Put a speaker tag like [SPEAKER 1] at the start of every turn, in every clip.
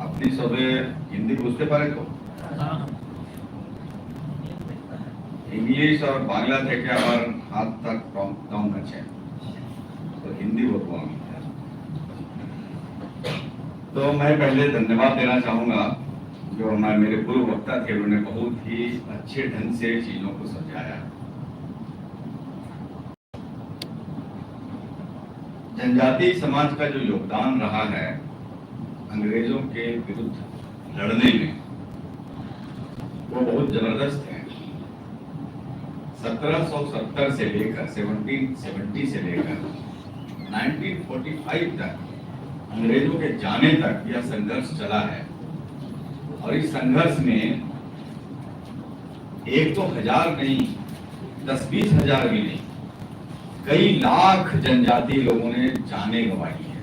[SPEAKER 1] আপনি সবে হিন্দি বুঝতে পারেন তো? इंग्लिश और बांग्ला থেকে আমার হাত तक कम আছে, तो हिंदी बोलूँ আমি। तो मैं पहले धन्यवाद देना चाहूंगा जो हमारे मेरे पूर्व वक्ता थे, उन्होंने बहुत ही अच्छे ढंग से चीजों को समझाया। जनजातीय समाज का जो योगदान रहा है अंग्रेजों के विरुद्ध लड़ने में, वो बहुत जबरदस्त है। 1770 से लेकर 1770 से लेकर 1945 तक अंग्रेजों के जाने तक यह संघर्ष चला है। और इस संघर्ष में एक तो हजार नहीं, 10-20 हजार भी नहीं, कई लाख जनजातीय लोगों ने जाने गंवाई है।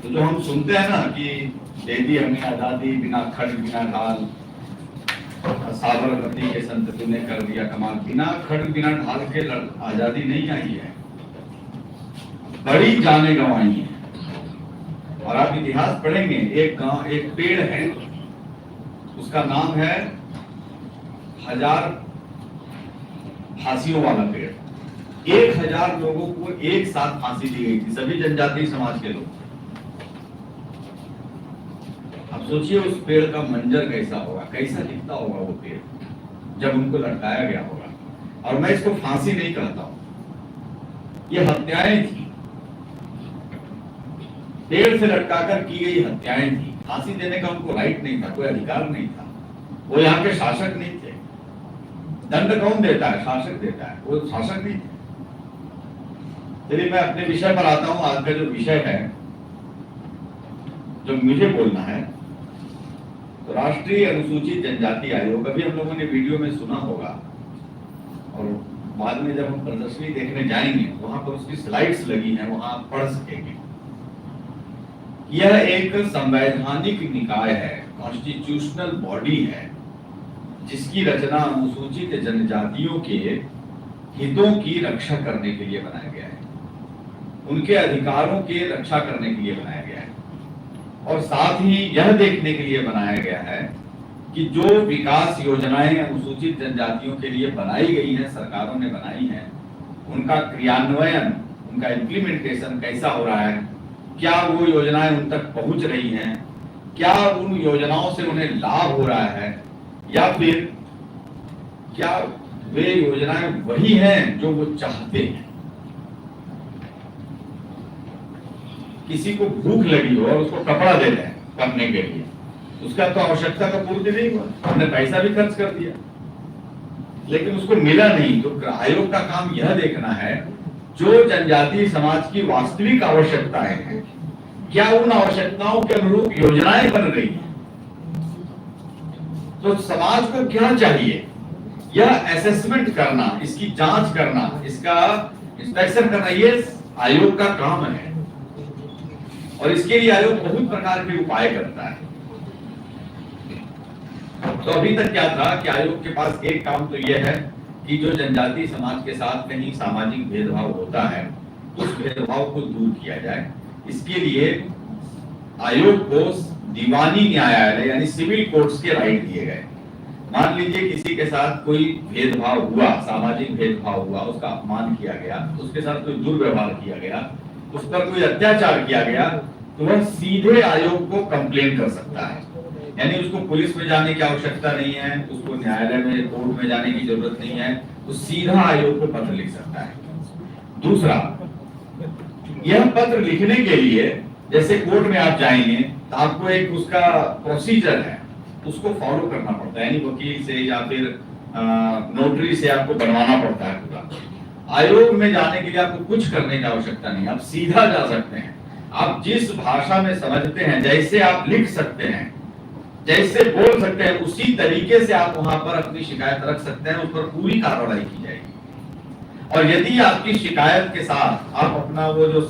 [SPEAKER 1] तो जो हम सुनते हैं ना कि दे दी हमें आजादी बिना खड्ग बिना ढाल, साबरमती के संतति ने कर दिया कमाल, बिना खड्ग बिना ढाल के आजादी नहीं आई है, बड़ी जाने गंवाई है। और आप इतिहास पढ़ेंगे, एक पेड़ है, उसका नाम है 1000 फांसियों वाला पेड़। 1000 लोगों को एक साथ फांसी दी गई थी, सभी जनजातीय समाज के लोग। अब सोचिए उस पेड़ का मंजर कैसा होगा, कैसा दिखता होगा वो पेड़ जब उनको लटकाया गया होगा। और मैं इसको फांसी नहीं कहता हूं, ये हत्याएं थी, पेड़ से लटकाकर की गई हत्याएं थी। फांसी देने का उनको राइट नहीं था, कोई अधिकार नहीं था, वो यहाँ के शासक नहीं थे। दंड कौन देता है? शासक देता है, वो शासक नहीं थे। चलिए मैं अपने विषय पर आता हूं। आज का जो विषय है, जो मुझे बोलना है, तो राष्ट्रीय अनुसूचित जनजाति आयोग, अभी हम लोगों ने वीडियो में सुना होगा और बाद में जब हम प्रदर्शनी देखने जाएंगे वहां पर उसकी स्लाइड्स लगी हैं, वहां आप पढ़ सकेंगे। यह एक संवैधानिक निकाय है, कॉन्स्टिट्यूशनल बॉडी है, जिसकी रचना अनुसूचित जनजातियों के हितों की रक्षा करने के लिए बनाया गया है, उनके अधिकारों की रक्षा करने के लिए बनाया गया है। और साथ ही यह देखने के लिए बनाया गया है कि जो विकास योजनाएं अनुसूचित जनजातियों के लिए बनाई गई हैं, सरकारों ने बनाई हैं, उनका क्रियान्वयन, उनका इम्प्लीमेंटेशन कैसा हो रहा है, क्या वो योजनाएं उन तक पहुंच रही हैं, क्या उन योजनाओं से उन्हें लाभ हो रहा है, या फिर क्या वे योजनाएं वही हैं जो वो चाहते हैं। किसी को भूख लगी हो और उसको कपड़ा दे दें करने के लिए, उसका तो आवश्यकता का पूर्ति नहीं हुआ, हमने पैसा भी खर्च कर दिया लेकिन उसको मिला नहीं। तो आयोग का काम यह देखना है जो जनजातीय समाज की वास्तविक आवश्यकताएं हैं, क्या उन आवश्यकताओं के अनुरूप योजनाएं बन रही हैं, तो समाज को क्या चाहिए, यह असेसमेंट करना, इसकी जांच करना, इसका इंस्पेक्शन करना, ये आयोग का काम है। और इसके लिए आयोग बहुत प्रकार के उपाय करता है। तो अभी तक क्या था कि आयोग के पास एक काम तो यह है कि जो जनजातीय समाज के साथ कहीं सामाजिक भेदभाव होता है, उस भेदभाव को दूर किया जाए। इसके लिए आयोग को दीवानी न्यायालय यानी सिविल कोर्ट्स के राइट दिए गए। मान लीजिए किसी के साथ कोई भेदभाव हुआ, सामाजिक भेदभाव हुआ, उसका अपमान किया गया, उसके साथ कोई दुर्व्यवहार किया गया, उस पर कोई अत्याचार किया गया, तो वह सीधे आयोग को कंप्लेन कर सकता है। यानी उसको पुलिस में जाने की आवश्यकता नहीं है, उसको न्यायालय में, कोर्ट में जाने की जरूरत नहीं है, वो सीधा आयोग को पत्र लिख सकता है। दूसरा, यह पत्र लिखने के लिए जैसे कोर्ट में आप जाएंगे तो आपको एक उसका प्रोसीजर है, उसको फॉलो करना पड़ता है, यानी वकील से या फिर नोटरी से आपको बनवाना पड़ता है पूरा। आयोग में जाने के लिए आपको कुछ करने की आवश्यकता नहीं, आप सीधा जा सकते हैं। आप जिस भाषा में समझते हैं, जैसे आप लिख सकते हैं, जैसे बोल सकते हैं, उसी तरीके से आप वहां पर अपनी शिकायत रख सकते हैं, उस पर पूरी कार्रवाई की जाएगी। और यदि आपकी शिकायत के साथ आप अपना वो जो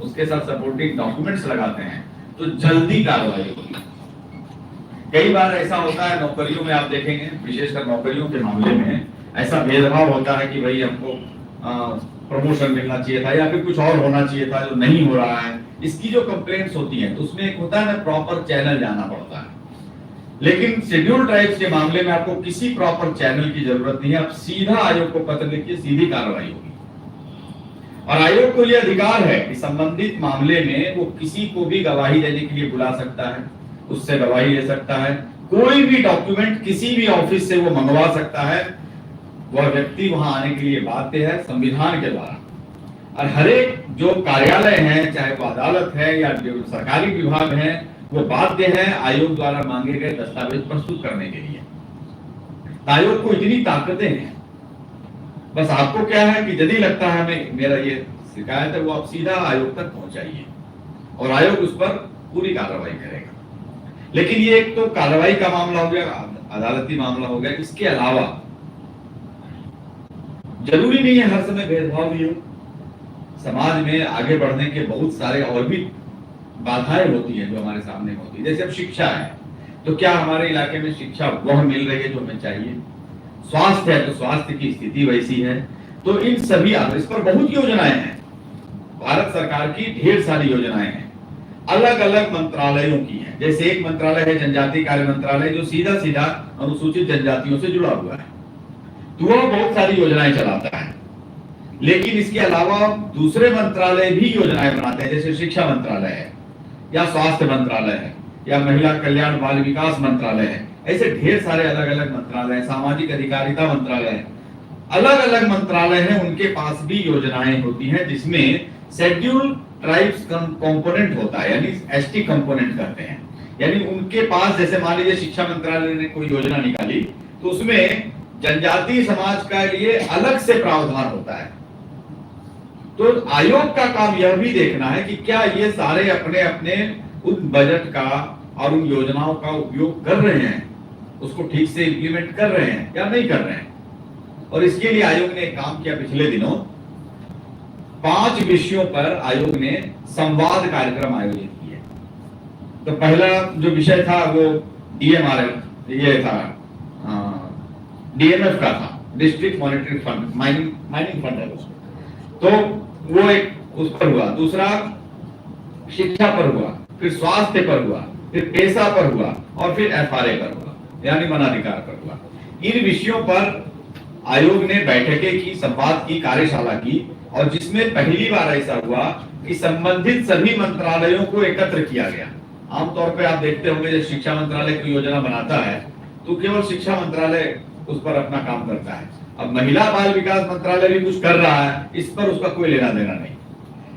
[SPEAKER 1] उसके साथ सपोर्टिंग डॉक्यूमेंट्स लगाते हैं तो जल्दी कार्रवाई होगी। कई बार ऐसा होता है नौकरियों में, आप देखेंगे विशेषकर नौकरियों के मामले में ऐसा भेदभाव होता है कि भाई हमको प्रमोशन मिलना चाहिए था या फिर कुछ और होना चाहिए था जो नहीं हो रहा है, इसकी जो कंप्लेंट्स होती हैं तो उसमें एक होता है ना, प्रॉपर चैनल जाना पड़ता है। लेकिन शेड्यूल ट्राइब्स के मामले में आपको किसी प्रॉपर चैनल की जरूरत नहीं है, आप सीधा आयोग को पत्र लिखिए, सीधी कार्रवाई होगी। और आयोग को यह अधिकार है कि संबंधित मामले में वो किसी को भी गवाही देने के लिए बुला सकता है, उससे गवाही ले सकता है, कोई भी डॉक्यूमेंट किसी भी ऑफिस से वो मंगवा सकता है, वह व्यक्ति वहां आने के लिए बाध्य है संविधान के द्वारा। और हर एक जो कार्यालय है, चाहे वो अदालत है या जो सरकारी विभाग है, वो बाध्य है आयोग द्वारा मांगे गए दस्तावेज प्रस्तुत करने के लिए। आयोग को इतनी ताकतें हैं, बस आपको क्या है कि यदि लगता है हमें मेरा ये शिकायत है, वो आप सीधा आयोग तक पहुंचाइए और आयोग उस पर पूरी कार्रवाई करेगा। लेकिन ये एक तो कार्रवाई का मामला हो गया, अदालती मामला हो गया। इसके अलावा जरूरी नहीं है हर समय भेदभाव भी हो। समाज में आगे बढ़ने के बहुत सारे और भी बाधाएं होती हैं जो हमारे सामने होती है। जैसे अब शिक्षा है, तो क्या हमारे इलाके में शिक्षा वह मिल रही है जो हमें चाहिए? स्वास्थ्य है तो स्वास्थ्य की स्थिति वैसी है। तो इन सभी, इस पर बहुत योजनाएं हैं, भारत सरकार की ढेर सारी योजनाएं हैं, अलग अलग मंत्रालयों की हैं। जैसे एक मंत्रालय है जनजातीय कार्य मंत्रालय, जो सीधा सीधा अनुसूचित जनजातियों से जुड़ा हुआ है, तो वह बहुत सारी योजनाएं चलाता है। लेकिन इसके अलावा दूसरे मंत्रालय भी योजनाएं बनाते हैं, जैसे शिक्षा मंत्रालय है या स्वास्थ्य मंत्रालय है या महिला कल्याण बाल विकास मंत्रालय है। ऐसे ढेर सारे अलग अलग मंत्रालय, सामाजिक अधिकारिता मंत्रालय है, अलग अलग मंत्रालय हैं, उनके पास भी योजनाएं होती हैं जिसमें शेड्यूल ट्राइब्स कंपोनेंट होता है, यानी एसटी कंपोनेंट कहते हैं। यानी उनके पास, जैसे मान लीजिए शिक्षा मंत्रालय ने कोई योजना निकाली तो उसमें जनजातीय समाज का लिए अलग से प्रावधान होता है। तो आयोग का काम यह भी देखना है कि क्या ये सारे अपने अपने उन बजट का और उन योजनाओं का उपयोग कर रहे हैं, उसको ठीक से इंप्लीमेंट कर रहे हैं या नहीं कर रहे हैं। और इसके लिए आयोग ने एक काम किया पिछले दिनों, 5 विषयों पर आयोग ने संवाद कार्यक्रम आयोजित किए। तो पहला जो विषय था वो डीएमआरएफ, ये था डीएमएफ का था, district monitoring fund, mining fund है उसको, तो वो एक उस पर हुआ। दूसरा शिक्षा पर हुआ, फिर स्वास्थ्य पर हुआ, फिर पेशा पर हुआ और फिर एफआरए पर हुआ, यानी वनाधिकार पर हुआ। इन विषयों पर आयोग ने बैठकें की, संवाद की, कार्यशाला की, और जिसमें पहली बार ऐसा हुआ कि संबंधित सभी मंत्रालयों को एकत्र किया गया। आमतौर पर आप देखते होंगे जब शिक्षा मंत्रालय कोई योजना बनाता है तो केवल शिक्षा मंत्रालय उस पर अपना काम करता है। अब महिला बाल विकास मंत्रालय भी कुछ कर रहा है, इस पर उसका कोई लेना देना नहीं।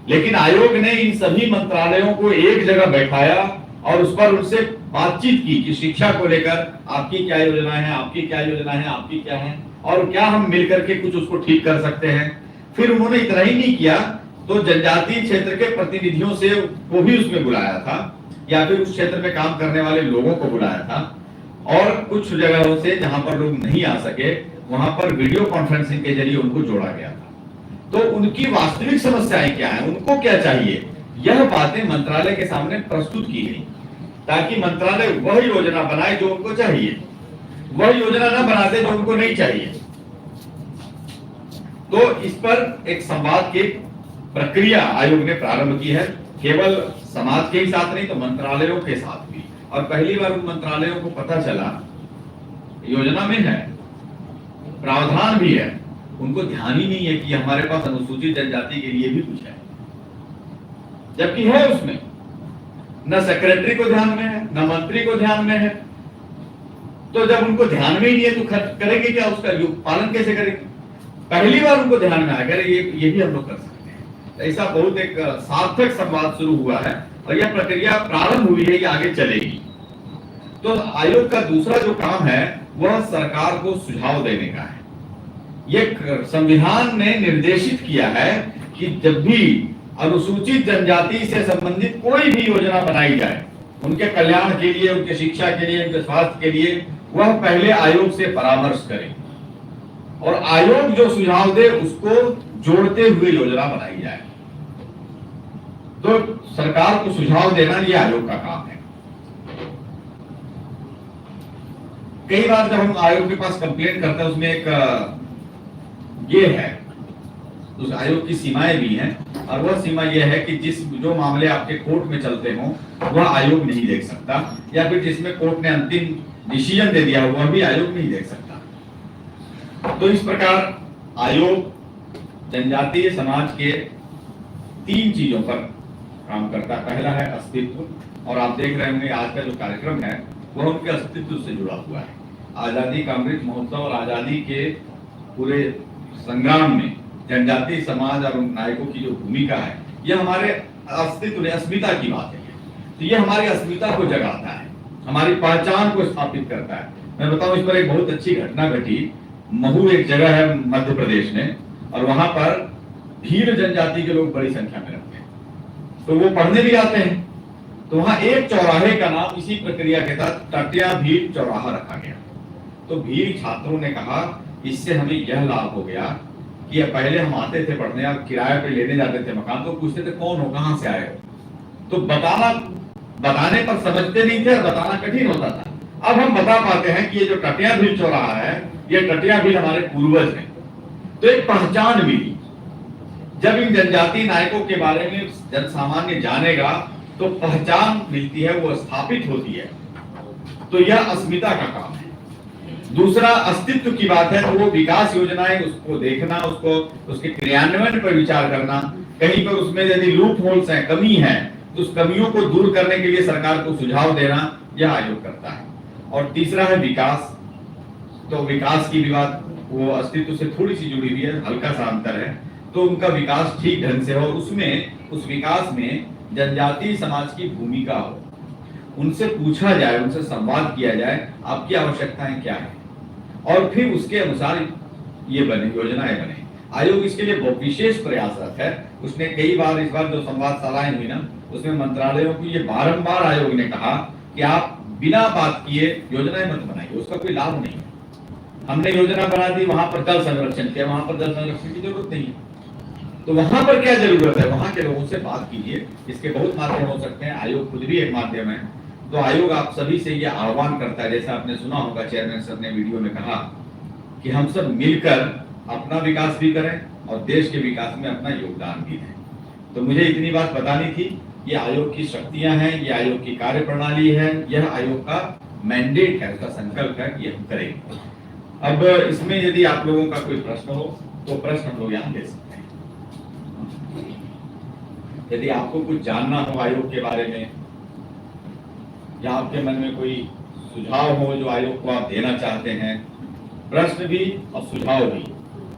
[SPEAKER 1] लेकिन आयोग ने इन सभी मंत्रालयों को एक जगह बैठाया और उस पर उनसे बातचीत की कि शिक्षा को लेकर आपकी क्या योजनाएं हैं, आपकी क्या योजना है, आपकी क्या है, और क्या हम मिलकर के कुछ उसको ठीक कर सकते हैं। फिर उन्होंने इतना ही नहीं किया, तो जनजातीय क्षेत्र के प्रतिनिधियों से को भी उसमें बुलाया था, या फिर उस क्षेत्र में काम करने वाले लोगों को बुलाया था, और कुछ जगहों से जहां पर लोग नहीं आ सके वहां पर वीडियो कॉन्फ्रेंसिंग के जरिए उनको जोड़ा गया था। तो उनकी वास्तविक समस्याएं क्या है, उनको क्या चाहिए, यह बातें मंत्रालय के सामने प्रस्तुत की गई, ताकि मंत्रालय वह योजना बनाए जो उनको चाहिए, वह योजना न बनाते जो उनको नहीं चाहिए। तो इस पर एक संवाद की प्रक्रिया आयोग ने प्रारंभ की है, केवल समाज के ही साथ नहीं तो मंत्रालयों के साथ भी। और पहली बार उन मंत्रालयों को पता चला योजना में है, प्रावधान भी है, उनको ध्यान ही नहीं है कि हमारे पास अनुसूचित जनजाति के लिए भी कुछ है, जबकि है उसमें। न सेक्रेटरी को ध्यान में है, न मंत्री को ध्यान में है। तो जब उनको ध्यान में ही नहीं है तो करेंगे क्या, उसका पालन कैसे करेंगे? पहली बार उनको ध्यान में आया ये भी हम लोग कर सकते हैं। तो ऐसा बहुत एक सार्थक संवाद शुरू हुआ है और यह प्रक्रिया प्रारंभ हुई है, ये आगे चलेगी। तो आयोग का दूसरा जो काम है वह सरकार को सुझाव देने का है। ये संविधान ने निर्देशित किया है कि जब भी अनुसूचित जनजाति से संबंधित कोई भी योजना बनाई जाए, उनके कल्याण के लिए, उनके शिक्षा के लिए, उनके स्वास्थ्य के लिए, वह पहले आयोग से परामर्श करे और आयोग जो सुझाव दे उसको जोड़ते हुए योजना बनाई जाए। तो सरकार को सुझाव देना ये आयोग का काम है। कई बार जब हम आयोग के पास कंप्लेंट करते हैं उसमें एक ये है उस आयोग की सीमाएं भी हैं, और वह सीमा यह है कि जो मामले आपके कोर्ट में चलते हों वह आयोग नहीं देख सकता, या फिर जिसमें कोर्ट ने अंतिम डिसीजन दे दिया वह भी आयोग नहीं देख सकता। तो इस प्रकार आयोग जनजातीय समाज के 3 चीजों पर काम करता है। पहला है अस्तित्व, और आप देख रहे होंगे आज का जो कार्यक्रम है वह उनके अस्तित्व से जुड़ा हुआ है। आजादी का अमृत महोत्सव और आजादी के पूरे संग्राम में जनजातीय समाज और उन नायकों की जो भूमिका है, यह हमारे अस्तित्व ने अस्मिता की बात है। तो यह हमारी अस्मिता को जगाता है, हमारी पहचान को स्थापित करता है। मैं बताऊं, इस पर एक बहुत अच्छी घटना घटी। महू एक जगह है मध्य प्रदेश में, और वहां पर भील जनजाति के लोग बड़ी संख्या में रहते हैं, तो वो पढ़ने भी आते हैं। तो वहां एक चौराहे का नाम इसी प्रक्रिया के तहत टटिया भील चौराहा रखा गया। तो भील छात्रों ने कहा इससे हमें यह लाभ हो गया कि पहले हम आते थे पढ़ने, और किराए पे लेने जाते थे मकान, तो पूछते थे कौन हो, कहां से आए हो, तो बताने पर समझते नहीं थे और बताना कठिन होता था। अब हम बता पाते हैं कि ये जो टटिया भील चौराहा है, ये टटिया भील हमारे पूर्वज हैं। तो एक पहचान मिली। जब इन जनजातीय नायकों के बारे में जन सामान्य जानेगा तो पहचान मिलती है, वो स्थापित होती है। तो यह अस्मिता का काम है। दूसरा अस्तित्व की बात है, तो वो विकास योजनाएं उसको देखना, उसको उसके क्रियान्वयन पर विचार करना, कहीं पर उसमें यदि लूप होल्स हैं, कमी है, तो उस कमियों को दूर करने के लिए सरकार को सुझाव देना, यह आयोग करता है। और तीसरा है विकास। तो विकास की भी बात वो अस्तित्व से थोड़ी सी जुड़ी हुई है, हल्का सा अंतर है। तो उनका विकास ठीक ढंग से हो, उसमें उस विकास में जनजातीय समाज की भूमिका हो, उनसे पूछा जाए, उनसे संवाद किया जाए, आपकी आवश्यकताएं क्या है, और फिर उसके अनुसार ये बने, योजनाएं बने। आयोग इसके लिए विशेष प्रयासरत है। उसने कई बार, इस बार जो संवादशालाएं हुई ना, उसमें मंत्रालयों को ये बारंबार आयोग ने कहा कि आप बिना बात किए योजनाएं मत बनाइए, उसका कोई लाभ नहीं है। हमने योजना बना दी, वहां पर जल संरक्षण किया, वहां पर जल संरक्षण की जरूरत नहीं है, तो वहां पर क्या जरूरत है, वहां के लोगों से बात कीजिए। इसके बहुत माध्यम हो सकते हैं, आयोग खुद भी एक माध्यम है। तो आयोग आप सभी से यह आह्वान करता है, जैसा आपने सुना होगा चेयरमैन सर ने वीडियो में कहा कि हम सब मिलकर अपना विकास भी करें और देश के विकास में अपना योगदान भी दें। तो मुझे इतनी बात बतानी थी। ये आयोग की शक्तियां हैं, ये आयोग की कार्यप्रणाली है, यह आयोग का मैंडेट है, उसका संकल्प है कि हम करेंगे। अब इसमें यदि आप लोगों का कोई प्रश्न हो तो प्रश्न हम लोग यहाँ ले सकते हैं। यदि आपको कुछ जानना हो आयोग के बारे में, या आपके मन में कोई सुझाव हो जो आयोग को आप देना चाहते हैं, प्रश्न भी और सुझाव भी,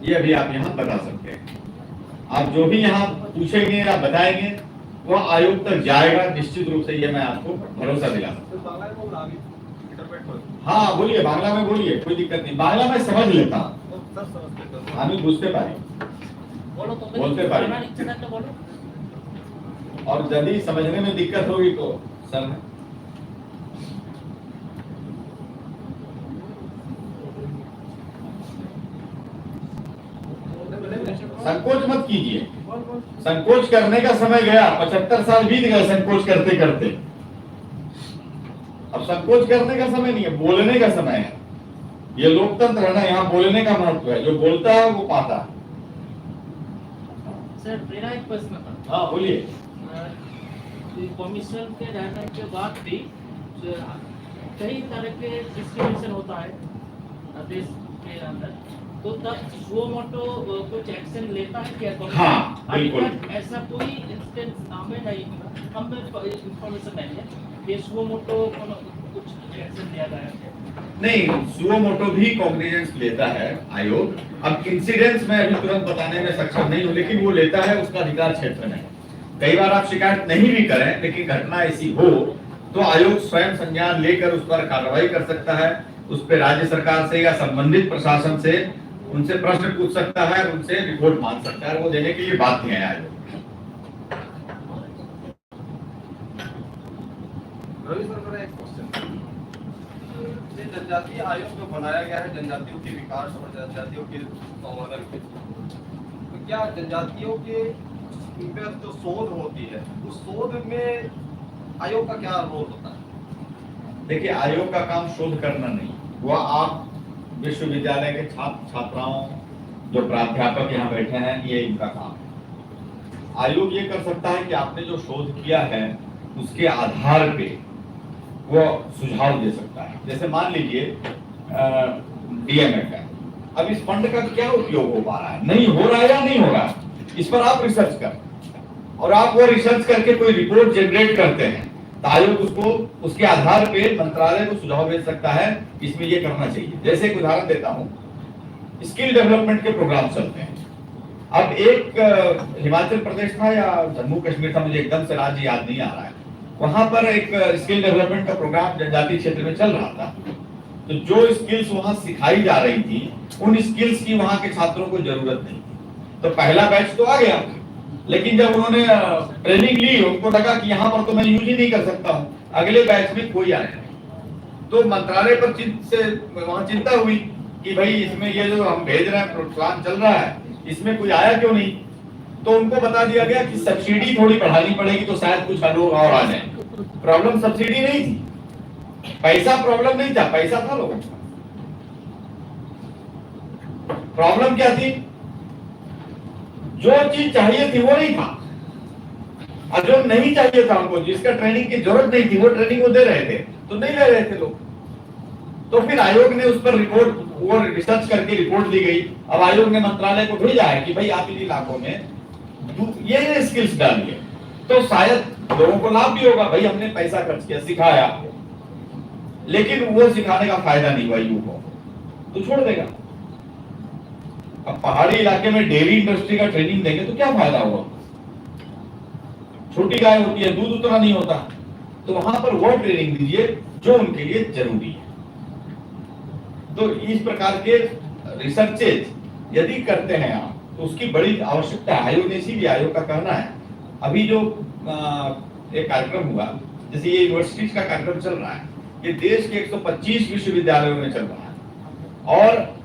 [SPEAKER 1] ये अभी आप यहाँ बता सकते हैं। आप जो भी यहाँ पूछेंगे या बताएंगे वह आयोग तक जाएगा निश्चित रूप से, ये मैं आपको भरोसा दिला सकता हूँ। हाँ बोलिए, बांग्ला में बोलिए, कोई दिक्कत नहीं, बांग्ला में समझ लेता हूँ, আমি বুঝতে পারি, बोलते पारी, और यदि समझने में दिक्कत होगी तो सर संकोच मत कीजिए। संकोच करने का समय गया, 75 साल बीत गए संकोच करते करते। अब संकोच करने का समय नहीं है, बोलने का समय है। ये लोकतंत्र है ना, यहाँ बोलने का महत्व है, जो बोलता है वो पाता है।
[SPEAKER 2] सर मेरा एक प्रश्न था।
[SPEAKER 1] हाँ बोलिए।
[SPEAKER 2] कमीशन के रहने के बाद भी कई तरह के डिस्क्रिमिनेशन होता है देश के अंदर, तो तब सुओ मोटो कुछ एक्शन लेता है क्या?
[SPEAKER 1] हाँ बिल्कुल।
[SPEAKER 2] ऐसा कोई इंस्टेंस हमें नहीं, हमें इंफॉर्मेशन नहीं है कि सुओ मोटो कुछ एक्शन लिया गया है।
[SPEAKER 1] नहीं, सुओ मोटो भी कॉग्निजेंस लेता है आयोग। अब इंसिडेंट्स में अभी तुरंत बताने में सक्षम नहीं हूँ, लेकिन वो लेता है, उसका अधिकार क्षेत्र में। कई बार आप शिकायत नहीं भी करें, लेकिन घटना ऐसी हो तो आयोग स्वयं संज्ञान लेकर उस पर कार्रवाई कर सकता है। उस पर राज्य सरकार से या संबंधित प्रशासन से उनसे प्रश्न पूछ सकता है, उनसे रिपोर्ट मांग सकता है, वो देने के लिए बाध्य है आयोग।
[SPEAKER 3] जनजातीय आयोग जो बनाया गया है जनजातियों के विकास और जनजातियों के संवर्धन के, तो क्या जनजातियों के जो शोध होती है उस शोध में आयोग का क्या रोल होता है?
[SPEAKER 1] देखिए, आयोग का काम शोध करना नहीं, वह आप विश्वविद्यालय के छात्र छात्राओं जो प्राध्यापक यहाँ बैठे हैं, ये इनका काम है। आयोग ये कर सकता है कि आपने जो शोध किया है उसके आधार पे वो सुझाव दे सकता है। जैसे मान लीजिए DMF है, अब इस फंड का क्या उपयोग हो पा रहा है, नहीं हो रहा है या नहीं हो रहा है, इस पर आप रिसर्च कर, और आप वो रिसर्च करके कोई रिपोर्ट जनरेट करते हैं, तो आयोग उसको उसके आधार पे मंत्रालय को सुझाव भेज सकता है इसमें ये करना चाहिए। जैसे एक उदाहरण देता हूं, स्किल डेवलपमेंट के प्रोग्राम चलते हैं। अब एक हिमाचल प्रदेश था या जम्मू कश्मीर था, मुझे एकदम से राज्य याद नहीं आ रहा है, वहां पर एक स्किल डेवलपमेंट का प्रोग्राम जनजातीय क्षेत्र में चल रहा था। तो जो स्किल्स वहां सिखाई जा रही थी, उन स्किल्स की वहां के छात्रों को जरूरत नहीं थी। तो पहला बैच तो आ गया, लेकिन जब उन्होंने ट्रेनिंग ली, उनको लगा कि यहाँ पर तो मैं यूज ही नहीं कर सकता हूँ, अगले बैच में कोई आया नहीं। तो मंत्रालय पर वहां चिंता हुई कि भाई इसमें ये जो हम भेज रहे हैं, प्रोत्साहन चल रहा है, इसमें कोई आया क्यों नहीं। तो उनको बता दिया गया कि सब्सिडी थोड़ी बढ़ानी पड़ेगी तो शायद कुछ लोग और आ जाए। प्रॉब्लम सब्सिडी नहीं थी, पैसा प्रॉब्लम नहीं था, पैसा था लोगों का। प्रॉब्लम क्या थी, जो चीज चाहिए थी वो नहीं था, और जो नहीं चाहिए था उनको, जिसका ट्रेनिंग की जरूरत नहीं थी, वो ट्रेनिंग वो दे रहे थे, तो नहीं ले रहे थे लोग। तो फिर आयोग ने उस पर रिपोर्ट, वो रिसर्च करके रिपोर्ट दी गई। अब आयोग ने मंत्रालय को भेजा है कि भाई आप इन इलाकों में ये स्किल्स डालिए, तो शायद लोगों को लाभ भी होगा। भाई हमने पैसा खर्च किया, सिखाया, लेकिन वो सिखाने का फायदा नहीं हुआ युवकों को, तो छोड़ देगा। अब पहाड़ी इलाके में डेयरी इंडस्ट्री का ट्रेनिंग देंगे तो क्या फायदा होगा, छोटी गाय होती है, दूध उतना नहीं होता, तो वहां पर वो ट्रेनिंग दीजिए जो उनके लिए जरूरी है। तो इस प्रकार के रिसर्चेज यदि करते हैं आप, तो उसकी बड़ी आवश्यकता है। आयोग ने, इसीलिए आयोग का कहना है, अभी जो एक कार्यक्रम हुआ, जैसे ये यूनिवर्सिटीज का कार्यक्रम चल रहा है, ये देश के 125 विश्वविद्यालयों में चल रहा है, और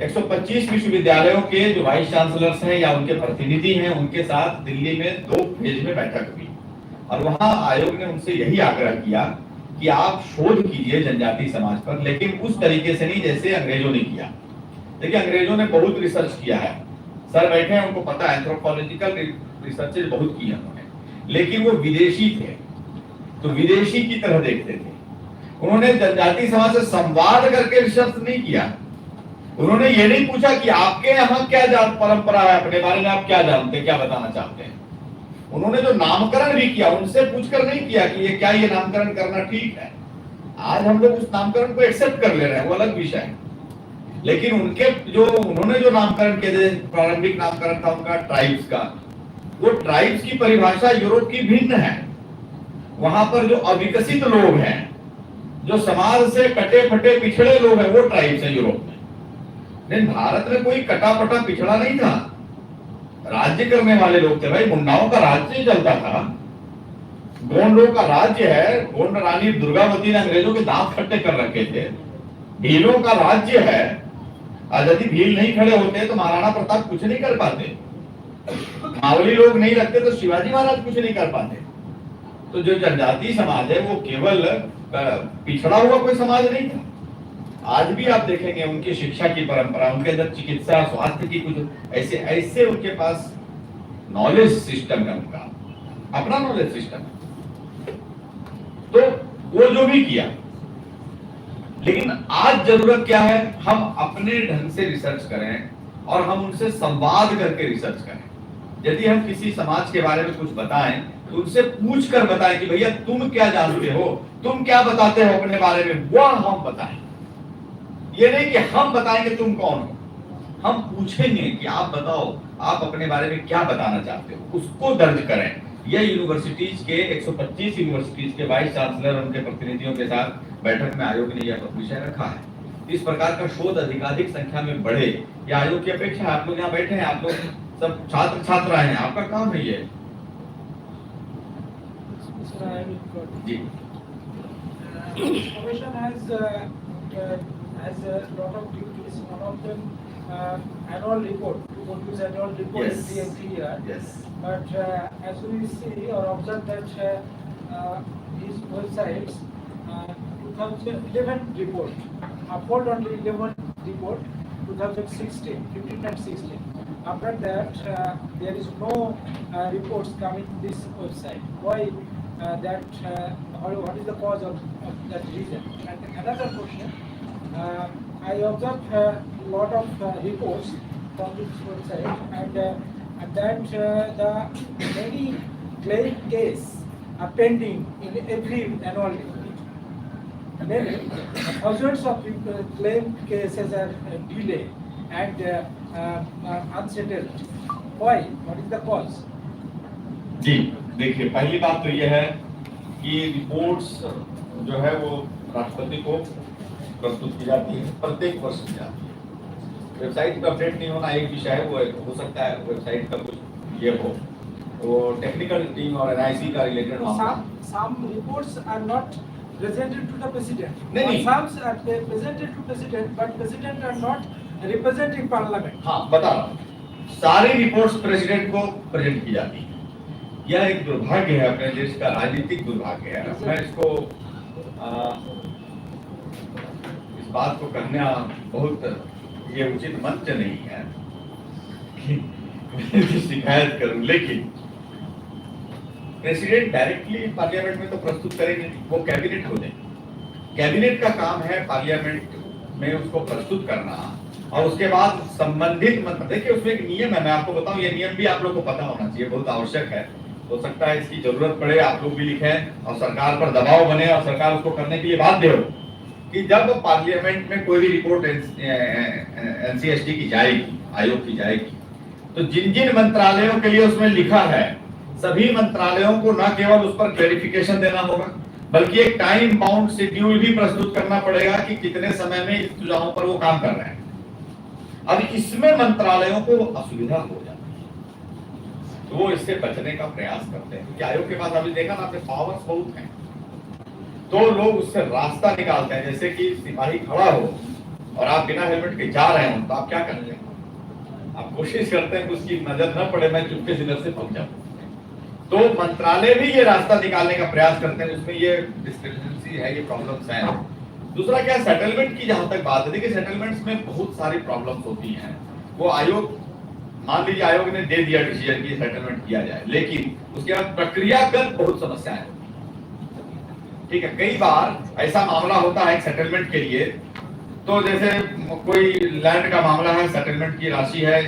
[SPEAKER 1] 125 विश्वविद्यालयों के जो वाइस चांसलर्स हैं या उनके प्रतिनिधि हैं, उनके साथ दिल्ली में 2 फेज में बैठक हुई, और वहां आयोग ने उनसे यही आग्रह किया कि आप शोध कीजिए जनजातीय समाज पर, लेकिन उस तरीके से नहीं जैसे अंग्रेजों ने किया। देखिए, अंग्रेजों ने बहुत रिसर्च किया है, सर बैठे हैं, उनको पता है, एंथ्रोपोलॉजिकल रिसर्चेज बहुत की है उन्होंने, लेकिन वो विदेशी थे, तो विदेशी की तरह देखते थे। उन्होंने जनजातीय समाज से संवाद करके रिसर्च नहीं किया। उन्होंने ये नहीं पूछा कि आपके यहाँ क्या परंपरा है, अपने बारे में आप क्या जानते हैं, क्या बताना चाहते हैं। उन्होंने जो नामकरण भी किया, उनसे पूछकर नहीं किया कि ये क्या, ये नामकरण करना ठीक है। आज हम लोग उस नामकरण को एक्सेप्ट कर ले रहे हैं, वो अलग विषय है, लेकिन उनके उन्होंने जो नामकरण किए, प्रारंभिक नामकरण था उनका ट्राइब्स का, वो ट्राइब्स की परिभाषा यूरोप की भिन्न है। वहां पर जो अविकसित लोग हैं, जो समाज से कटे फटे पिछड़े लोग हैं, वो ट्राइब्स है यूरोप में। लेकिन भारत में कोई कटा फटा पिछड़ा नहीं था, राज्य करने वाले लोग थे। भाई, मुंडाओं का राज्य चलता था, गोंडों का राज्य है, गोंड रानी दुर्गावती ने अंग्रेजों के दांत खट्टे कर रखे थे। भीलों का राज्य है, यदि भील नहीं खड़े होते तो महाराणा प्रताप कुछ नहीं कर पाते, मावली लोग नहीं रखते तो शिवाजी महाराज कुछ नहीं कर पाते। तो जो जनजातीय समाज है वो केवल पिछड़ा हुआ कोई समाज नहीं था। आज भी आप देखेंगे उनकी शिक्षा की परंपरा, उनके अंदर चिकित्सा स्वास्थ्य की कुछ ऐसे उनके पास नॉलेज सिस्टम है, उनका अपना नॉलेज सिस्टम है। तो वो जो भी किया, लेकिन आज जरूरत क्या है, हम अपने ढंग से रिसर्च करें और हम उनसे संवाद करके रिसर्च करें। यदि हम किसी समाज के बारे में कुछ बताएं तो उनसे पूछ कर बताएं कि भैया तुम क्या जानते हो, तुम क्या बताते हो अपने बारे में, वो हम बताएं। ये नहीं कि हम बताएंगे तुम कौन हो, हम पूछेंगे कि आप बताओ, आप अपने बारे में क्या बताना चाहते हो, उसको दर्ज करें। यह यूनिवर्सिटीज के 125 यूनिवर्सिटीज के वाइस चांसलर उनके प्रतिनिधियों के साथ बैठक में आयोग ने यह विषय रखा है। इस प्रकार का शोध अधिकाधिक संख्या में बढ़े, यह आयोग की अपेक्षा है। आप लोग यहाँ बैठे हैं, आप लोग सब छात्र छात्राएं हैं, आपका काम है ये जी।
[SPEAKER 4] Commission has a lot of duties. One of them annual report, to produce annual report every year.
[SPEAKER 1] Yes.
[SPEAKER 4] But as we see or observe that these websites, 2011 report, upload only 11 report, 2016, 15 and 16. After that, there is no reports coming to this website. Why what is the cause of that reason? And another question, I observed a lot of reports from this website, and that the many claim case are pending in every annual report. Many thousands of claim cases are delayed and unsettled. Why? What is the cause?
[SPEAKER 1] जी देखिए, पहली बात तो यह है कि reports जो है वो राष्ट्रपति को प्रस्तुत की जाती है, प्रत्येक वर्ष की जाती है। वेबसाइट पर अपडेट नहीं होना एक विषय है, वो हो सकता है वेबसाइट का कुछ ये हो, वो टेक्निकल टीम और एनआईसी का रिलेटेड मामला।
[SPEAKER 4] Some reports are not presented to the president.
[SPEAKER 1] नहीं।
[SPEAKER 4] Some are presented to president, but president are not representing parliament.
[SPEAKER 1] हाँ, बता रहा हूँ, सारी रिपोर्ट्स प्रेसिडेंट को प्रेजेंट की जाती है। यह एक दुर्भाग्य है, अपने देश का राजनीतिक दुर्भाग्य है। मैं इसको इस बात को कहना बहुत ये उचित मंच नहीं है कि शिकायत करूं, लेकिन प्रेसिडेंट डायरेक्टली पार्लियामेंट में तो प्रस्तुत करेंगे, वो कैबिनेट हो जाएगी। कैबिनेट का काम है पार्लियामेंट में उसको प्रस्तुत करना, और उसके बाद संबंधित मंत्री, देखिए उसमें एक नियम है, मैं आपको बताऊं, ये नियम भी आप लोग को पता होना चाहिए, बहुत आवश्यक है। हो सकता है इसकी जरूरत पड़े, आप लोग भी लिखें और सरकार पर दबाव बने और सरकार उसको करने के लिए बाध्य हो, कि जब पार्लियामेंट में कोई भी रिपोर्ट एनसीएसटी की जाएगी, आयोग की जाएगी, तो जिन जिन मंत्रालयों के लिए उसमें लिखा है, सभी मंत्रालयों को न केवल उस पर क्लैरिफिकेशन देना होगा, बल्कि एक टाइम बाउंड शेड्यूल भी प्रस्तुत करना पड़ेगा कि कितने समय में इस सुझावों पर वो काम कर रहे हैं। अब इसमें मंत्रालयों को असुविधा हो जाती है, तो वो इससे बचने का प्रयास करते हैं, क्योंकि आयोग के पास अभी देखा ना आपने पावर्स बहुत हैं, तो लोग उससे रास्ता निकालते हैं। जैसे कि सिपाही खड़ा हो और आप बिना हेलमेट के जा रहे हो, तो आप क्या करेंगे? आप कोशिश करते हैं कि उसकी नजर न पड़े, मैं चुपके से इधर से पहुंच जाऊं। तो मंत्रालय भी ये रास्ता निकालने का प्रयास करते हैं, उसमें ये डिस्क्रिपेंसी है, ये प्रॉब्लम्स हैं। दूसरा क्या, सेटलमेंट की जहां तक बात है, देखिए सेटलमेंट्स में बहुत सारी प्रॉब्लम्स होती हैं। वो आयोग, मान लीजिए आयोग ने दे दिया डिसीजन कि सेटलमेंट किया जाए, लेकिन उसके बाद प्रक्रियागत बहुत समस्याएं होती हैं। ठीक है, कई बार ऐसा मामला होता है सेटलमेंट के लिए, तो जैसे कोई लैंड का मामला है, सेटलमेंट की राशि है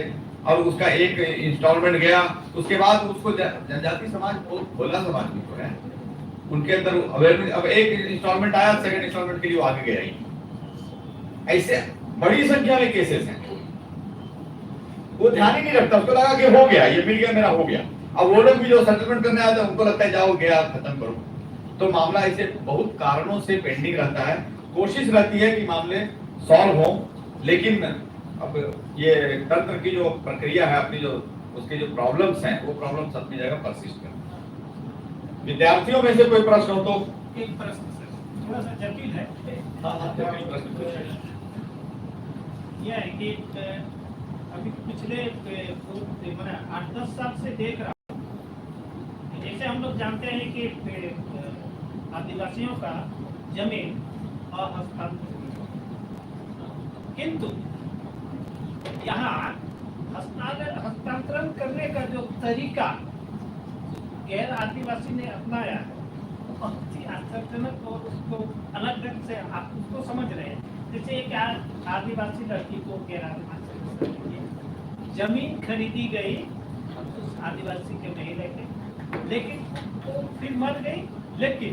[SPEAKER 1] और उसका एक इंस्टॉलमेंट गया, उसके बाद उसको जनजाति समाज बहुत भोला समाज भी तो है, उनके अंदर अवेयरनेस, अब एक इंस्टॉलमेंट आया, सेकंड इंस्टॉलमेंट के लिए वो आगे गया ही। ऐसे बड़ी संख्या में केसेस हैं, वो ध्यान ही नहीं रखता, उसको लगा कि हो गया, ये मिल गया, मेरा हो गया। अब वो लोग भी जो सेटलमेंट करने आते हैं, उनको लगता है जाओ गया, खत्म करो। तो मामला ऐसे बहुत कारणों से पेंडिंग रहता है। कोशिश रहती है कि मामले सॉल्व हो, लेकिन अब ये तंत्र की जो प्रक्रिया है, अपनी जो उसके जो प्रॉब्लम्स हैं, वो प्रॉब्लम्स अपनी जगह परसिस्ट करते हैं। विद्यार्थियों में से कोई प्रश्न हो तो?
[SPEAKER 5] एक प्रश्न सर, थोड़ा सा जटिल है।
[SPEAKER 1] जटिल प्रश्न पूछिए।
[SPEAKER 5] यह है कि अभी पिछले 8-10 साल से देख रहा हूँ, जैसे हम लोग जानते हैं कि आदिवासियों का जमीन किंतु यहाँ हस्तांतरण करने का जो तरीका गैर आदिवासी ने अपनाया है, बहुत ही आश्चर्यजनक, और उसको अलग ढंग से आप उसको समझ रहे हैं। जैसे एक आदिवासी लड़की को गैर आदिवासी जमीन खरीदी गई उस आदिवासी के महिला के, लेकिन वो फिर मर गई, लेकिन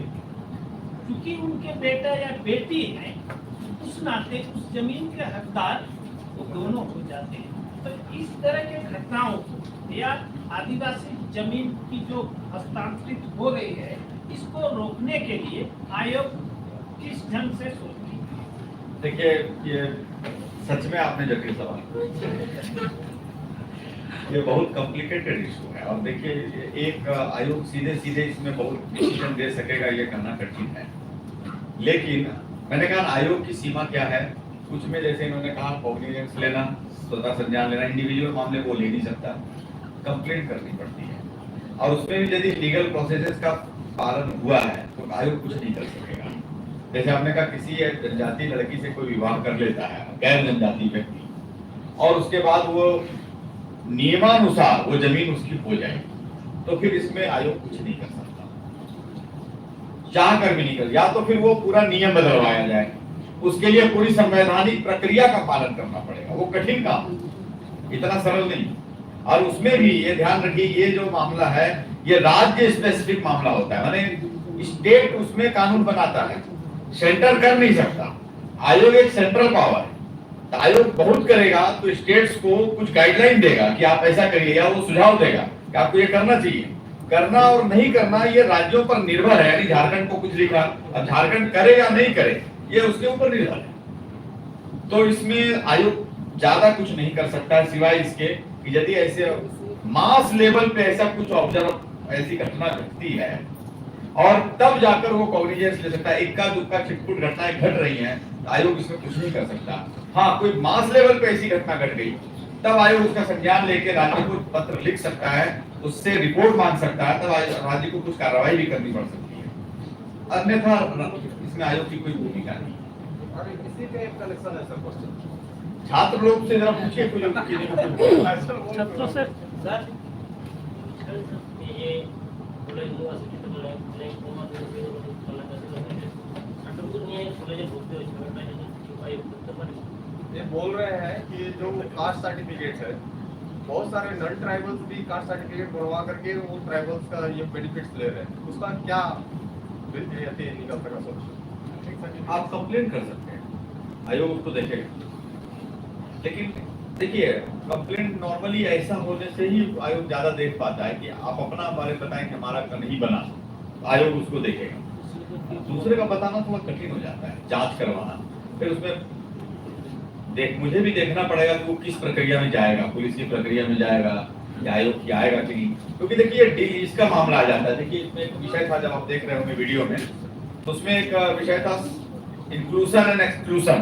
[SPEAKER 5] क्योंकि उनके बेटा या बेटी है, उस नाते उस जमीन के हकदार वो दोनों हो जाते हैं। तो इस तरह के घटनाओं को या आदिवासी जमीन की जो हस्तांतरित हो रही है, इसको रोकने के लिए आयोग किस ढंग से सोचती है?
[SPEAKER 1] देखिए, ये सच में आपने जटिल सवाल, ये बहुत कॉम्प्लिकेटेड इशू है। और देखिए, एक आयोग सीधे सीधे इसमें बहुत डिसीजन दे सकेगा, ये कहना कठिन है। लेकिन मैंने कहा आयोग की सीमा क्या है, कुछ में जैसे इन्होंने कहा कॉग्निजेंस लेना, स्वतः संज्ञान लेना, इंडिविजुअल मामले वो ले नहीं सकता, कंप्लेंट करनी पड़ती है, और उसमें भी यदि लीगल प्रोसेसेस का पालन हुआ है तो आयोग कुछ नहीं कर सकेगा। जैसे आपने कहा किसी जनजाति लड़की से कोई विवाह कर लेता है, गैर जनजाति व्यक्ति, और उसके बाद वो नियमानुसार वो जमीन उसकी हो जाएगी, तो फिर इसमें आयोग कुछ नहीं कर सकता, चाह कर भी नहीं कर। या तो फिर वो पूरा नियम बदलवाया जाए, उसके लिए पूरी संवैधानिक प्रक्रिया का पालन करना पड़ेगा, वो कठिन काम, इतना सरल नहीं। और उसमें भी ये ध्यान रखिए, ये जो मामला है ये राज्य स्पेसिफिक मामला होता है, माने स्टेट उसमें कानून बनाता है, सेंटर कर नहीं सकता। आयोग एक सेंट्रल पावर है, तो आयोग बहुत करेगा तो स्टेट्स को कुछ गाइडलाइन देगा कि आप ऐसा करिए, या वो सुझाव देगा कि आपको ये करना चाहिए। करना और नहीं करना ये राज्यों पर निर्भर है, यानी झारखंड को कुछ लिखा, अब झारखंड करे या नहीं करे ये उसके ऊपर निर्भर है। तो इसमें आयोग ज्यादा कुछ नहीं कर सकता है, सिवाय इसके कि यदि ऐसे मास लेवल पे ऐसा कुछ ऑब्जर्व ऐसी घटना घटती है और तब जाकर वो कॉग्निजेंस ले सकता है। इक्का दुक्का छिटपुट घटनाएं घट रही हैं, तो आयोग इसमें कुछ नहीं कर सकता। हाँ, कोई मास लेवल पे ऐसी घटना घट गई तब आयोग उसका संज्ञान लेके राज्य को पत्र लिख सकता है, उससे रिपोर्ट मांग सकता है, तब राज्य को कुछ कार्रवाई भी करनी पड़ सकती है। अन्यथा इसमें आयोग की कोई भूमिका नहीं।
[SPEAKER 3] और इसी पे एक कनेक्शन है सर, क्वेश्चन
[SPEAKER 1] छात्र लोग से जरा पूछिए कुछ
[SPEAKER 5] छात्रों से
[SPEAKER 2] सर ये कॉलेज यूनिवर्सिटी तो बोले ब्लैक फॉर्म में कॉलेज भर्ती होइছে
[SPEAKER 3] ये बोल रहे हैं कि जो कास्ट सर्टिफिकेट है, बहुत सारे नॉन ट्राइबल्स भी कास्ट सर्टिफिकेट बनवा करके वो ट्राइबल्स का ये बेनिफिट्स ले रहे हैं, उसका क्या निकल सका सोल्यूशन?
[SPEAKER 1] आप कंप्लेन कर सकते हैं, आयोग उसको देखेगा। लेकिन देखिए, कंप्लेंट नॉर्मली ऐसा होने से ही आयोग ज्यादा देख पाता है कि आप अपना बारे में बताएं कि हमारा का नहीं बना, तो आयोग उसको देखेगा। दूसरे का बताना थोड़ा कठिन हो जाता है, जांच करवाना, फिर उसमें मुझे भी देखना पड़ेगा कि वो किस प्रक्रिया में जाएगा, पुलिस की प्रक्रिया में जाएगा या आयोग की आएगा कि नहीं। क्योंकि देखिए इसका मामला आ जाता है। देखिए इसमें एक विषय था, जब आप देख रहे होंगे वीडियो में, तो उसमें एक विषय था inclusion and exclusion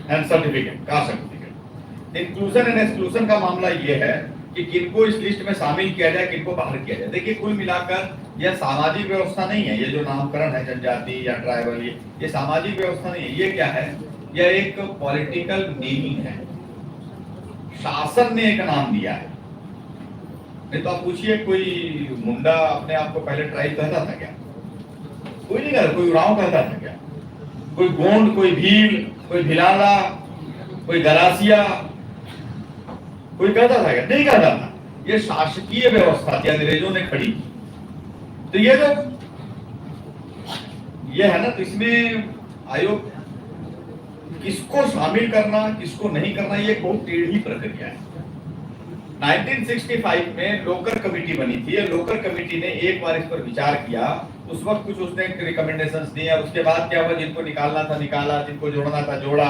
[SPEAKER 1] and certificate, caste certificate. Inclusion and exclusion का मामला ये है कि किनको इस लिस्ट में शामिल किया जाए, किनको बाहर किया जाए। देखिए कुल मिलाकर यह सामाजिक व्यवस्था नहीं है, ये जो नामकरण है जनजाति या ट्राइबल, ये सामाजिक व्यवस्था नहीं है। ये क्या है? यह एक पॉलिटिकल नेमिंग है, शासन ने एक नाम दिया है। नहीं तो आप पूछिए, कोई मुंडा अपने आप को पहले ट्राइब कहता था क्या? कोई नहीं कहता। कोई उरांव कहता था क्या? कोई गोंड, कोई भील, कोई भिलाला, कोई गलासिया, कोई कहता था क्या? नहीं कहता था। ये शासकीय व्यवस्था थी, अंग्रेजों ने खड़ी की। तो ये जो ये है ना, तो इसमें आयोग किसको शामिल करना, किसको नहीं करना, ये बहुत टेढ़ी प्रक्रिया है। 1965 में लोकर कमेटी बनी थी। लोकर कमेटी ने एक बार इस पर विचार किया, उस वक्त कुछ उसने रिकमेंडेशंस दिए, और उसके बाद क्या हुआ, जिनको निकालना था निकाला, जिनको जोड़ना था जोड़ा,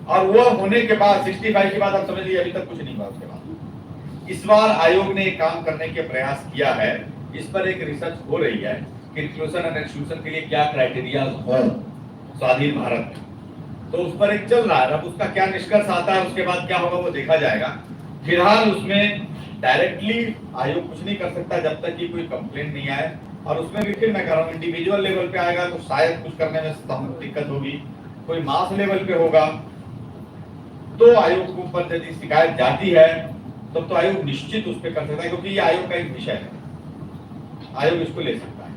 [SPEAKER 1] और वो होने के बाद 65 के बाद आप समझ लीजिए अभी तक कुछ नहीं हुआ। उसके बाद इस बार आयोग ने एक काम करने के प्रयास किया है, इस पर एक रिसर्च हो रही है कि इंक्लूजन एंड एक्सक्लूजन के लिए क्या क्राइटेरिया हो स्वाधीन भारत में, तो उस पर एक चल रहा है। अब उसका क्या निष्कर्ष आता है, उसके बाद क्या होगा वो देखा जाएगा। फिलहाल उसमें डायरेक्टली आयोग कुछ नहीं कर सकता जब तक कि कोई कंप्लेंट नहीं आए, और उसमें भी फिर मैं कह रहा हूँ इंडिविजुअल लेवल पे आएगा तो शायद कुछ करने में दिक्कत होगी। कोई मास लेवल पे होगा तो आयोग के ऊपर यदि शिकायत जाती है तब तो आयोग निश्चित उस पर कर सकता है, क्योंकि ये आयोग का एक विषय है, आयोग इसको ले सकता है।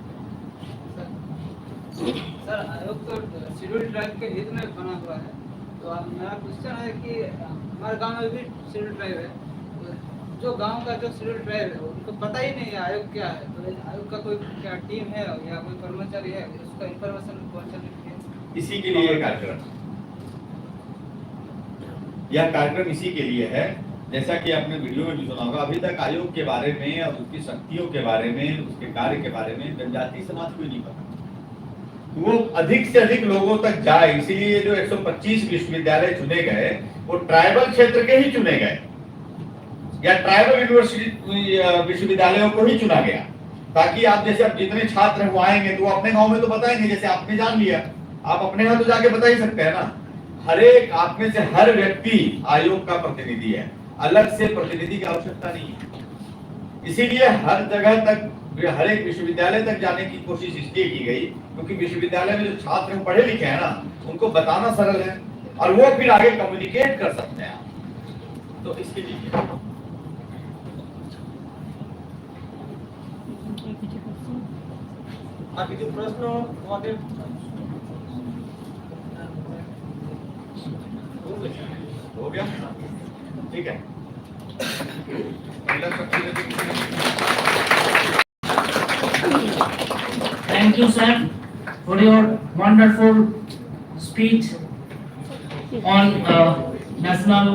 [SPEAKER 6] सर, आयोग तो शेड्यूल ट्राइब के हित में बना हुआ है, तो मेरा क्वेश्चन है कि हमारे गांव में भी शेड्यूल ट्राइब है, तो जो गांव का जो शेड्यूल ट्राइब है उनको पता ही नहीं है आयोग क्या है, तो आयोग का कोई क्या टीम है या कोई कर्मचारी है उसका इंफॉर्मेशन पहुंचाने के लिए?
[SPEAKER 1] इसी के लिए कार्यक्रम, यह कार्यक्रम इसी के लिए है। जैसा कि आपने वीडियो में भी सुना होगा, अभी तक आयोग के बारे में और उसकी शक्तियों के बारे में, उसके कार्य के बारे में जनजातीय समाज को नहीं पता। वो अधिक से अधिक लोगों तक जाए, इसीलिए जो 125 विश्वविद्यालय चुने गए वो ट्राइबल क्षेत्र के ही चुने गए, या ट्राइबल यूनिवर्सिटी विश्वविद्यालयों को ही चुना गया, ताकि आप जैसे अब जितने छात्र हैं वो आएंगे तो वो अपने गांव में तो बताएंगे। जैसे आपने जान लिया, आप अपने यहाँ तो जाके बता ही सकते हैं ना। हर एक आप में से हर व्यक्ति आयोग का प्रतिनिधि है, अलग से प्रतिनिधि की आवश्यकता नहीं है। इसीलिए हर जगह तक, हर एक विश्वविद्यालय तक जाने की कोशिश इसलिए की गई क्योंकि विश्वविद्यालय में जो छात्र पढ़े लिखे हैं ना, उनको बताना सरल है और वो फिर आगे कम्युनिकेट कर सकते हैं। तो इसके लिए
[SPEAKER 4] बाकी जो प्रश्न আমাদের
[SPEAKER 1] हो गया, ठीक है। पहला सबसे
[SPEAKER 2] Thank you, sir, for your wonderful speech on national